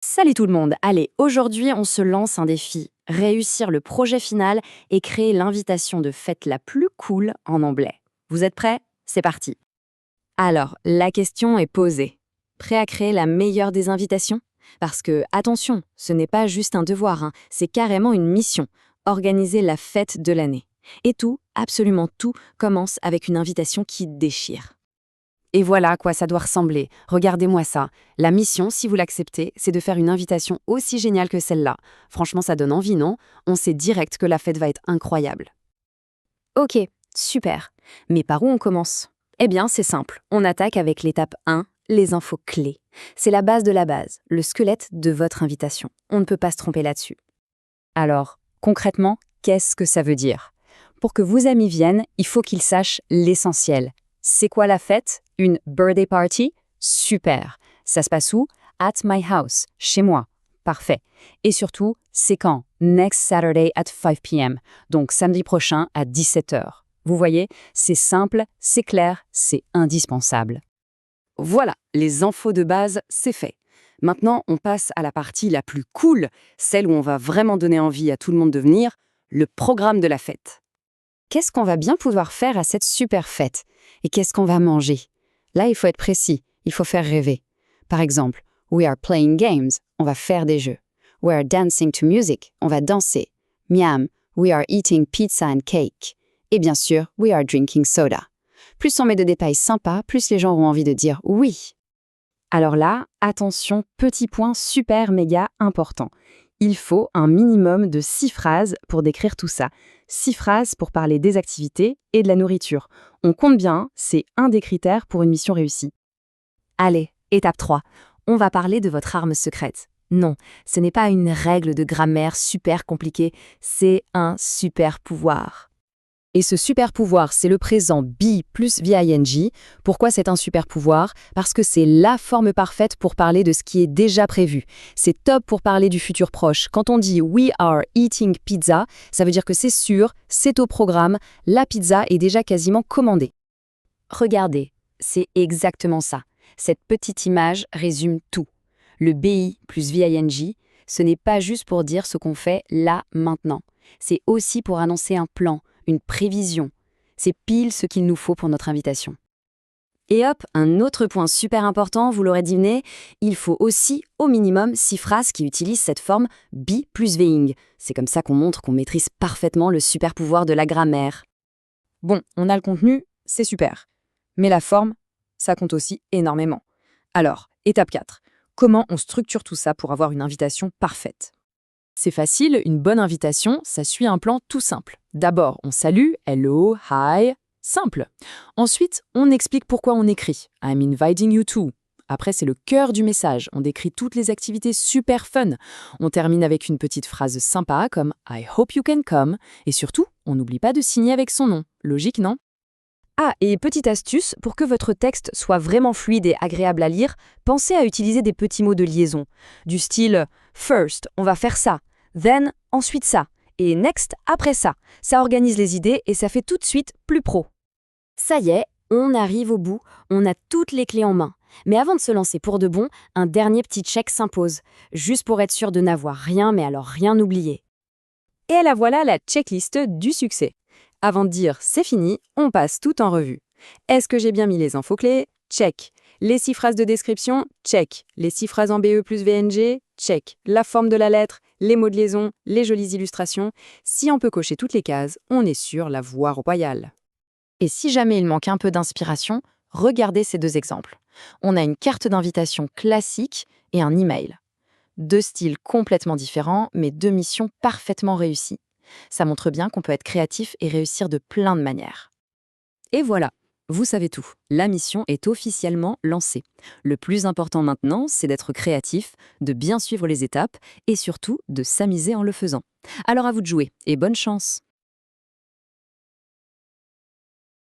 Salut tout le monde. Allez, aujourd'hui on se lance un défi. Réussir le projet final et créer l'invitation de fête la plus cool en anglais. Vous êtes prêts? C'est parti. Alors, la question est posée. Prêt à créer la meilleure des invitations? Parce que, attention, ce n'est pas juste un devoir, c'est carrément une mission. Organiser la fête de l'année. Et tout, absolument tout, commence avec une invitation qui déchire. Et voilà à quoi ça doit ressembler. Regardez-moi ça. La mission, si vous l'acceptez, c'est de faire une invitation aussi géniale que celle-là. Franchement, ça donne envie, non? On sait direct que la fête va être incroyable. Ok, super. Mais par où on commence? Eh bien, c'est simple. On attaque avec l'étape 1, les infos clés. C'est la base de la base, le squelette de votre invitation. On ne peut pas se tromper là-dessus. Alors, concrètement, qu'est-ce que ça veut dire? Pour que vos amis viennent, il faut qu'ils sachent l'essentiel. C'est quoi la fête? Une birthday party? Super. Ça se passe où? At my house, chez moi. Parfait. Et surtout, c'est quand? Next Saturday at 5 p.m. Donc samedi prochain à 17h. Vous voyez, c'est simple, c'est clair, c'est indispensable. Voilà, les infos de base, c'est fait. Maintenant, on passe à la partie la plus cool, celle où on va vraiment donner envie à tout le monde de venir, le programme de la fête. Qu'est-ce qu'on va bien pouvoir faire à cette super fête? Et qu'est-ce qu'on va manger? Là, il faut être précis, il faut faire rêver. Par exemple, we are playing games, on va faire des jeux. We are dancing to music, on va danser. Miam, we are eating pizza and cake. Et bien sûr, we are drinking soda. Plus on met de détails sympas, plus les gens auront envie de dire oui. Alors là, attention, petit point super méga important. Il faut un minimum de 6 phrases pour décrire tout ça. 6 phrases pour parler des activités et de la nourriture. On compte bien, c'est un des critères pour une mission réussie. Allez, étape 3. On va parler de votre arme secrète. Non, ce n'est pas une règle de grammaire super compliquée, c'est un super pouvoir. Et ce super pouvoir, c'est le présent be plus VING. Pourquoi c'est un super pouvoir? Parce que c'est la forme parfaite pour parler de ce qui est déjà prévu. C'est top pour parler du futur proche. Quand on dit we are eating pizza, ça veut dire que c'est sûr, c'est au programme, la pizza est déjà quasiment commandée. Regardez, c'est exactement ça. Cette petite image résume tout. Le BI plus VING, ce n'est pas juste pour dire ce qu'on fait là, maintenant. C'est aussi pour annoncer un plan, une prévision. C'est pile ce qu'il nous faut pour notre invitation. Et hop, un autre point super important, vous l'aurez deviné, il faut aussi au minimum 6 phrases qui utilisent cette forme be plus being. C'est comme ça qu'on montre qu'on maîtrise parfaitement le super pouvoir de la grammaire. Bon, on a le contenu, c'est super. Mais la forme, ça compte aussi énormément. Alors, étape 4. Comment on structure tout ça pour avoir une invitation parfaite? C'est facile, une bonne invitation, ça suit un plan tout simple. D'abord, on salue, hello, hi, simple. Ensuite, on explique pourquoi on écrit, I'm inviting you to. Après, c'est le cœur du message, on décrit toutes les activités super fun. On termine avec une petite phrase sympa comme I hope you can come. Et surtout, on n'oublie pas de signer avec son nom. Logique, non? Ah, et petite astuce, pour que votre texte soit vraiment fluide et agréable à lire, pensez à utiliser des petits mots de liaison. Du style « first, on va faire ça »,« then, ensuite ça », et « next, après ça ». Ça organise les idées et ça fait tout de suite plus pro. Ça y est, on arrive au bout, on a toutes les clés en main. Mais avant de se lancer pour de bon, un dernier petit check s'impose, juste pour être sûr de n'avoir rien, mais alors rien oublié. Et là voilà la checklist du succès. Avant de dire « c'est fini », on passe tout en revue. Est-ce que j'ai bien mis les infos clés? Check. Les 6 phrases de description? Check. Les 6 phrases en BE plus VNG? Check. La forme de la lettre, les mots de liaison, les jolies illustrations. Si on peut cocher toutes les cases, on est sur la voie royale. Et si jamais il manque un peu d'inspiration, regardez ces 2 exemples. On a une carte d'invitation classique et un email. 2 styles complètement différents, mais 2 missions parfaitement réussies. Ça montre bien qu'on peut être créatif et réussir de plein de manières. Et voilà, vous savez tout. La mission est officiellement lancée. Le plus important maintenant, c'est d'être créatif, de bien suivre les étapes et surtout de s'amuser en le faisant. Alors à vous de jouer et bonne chance!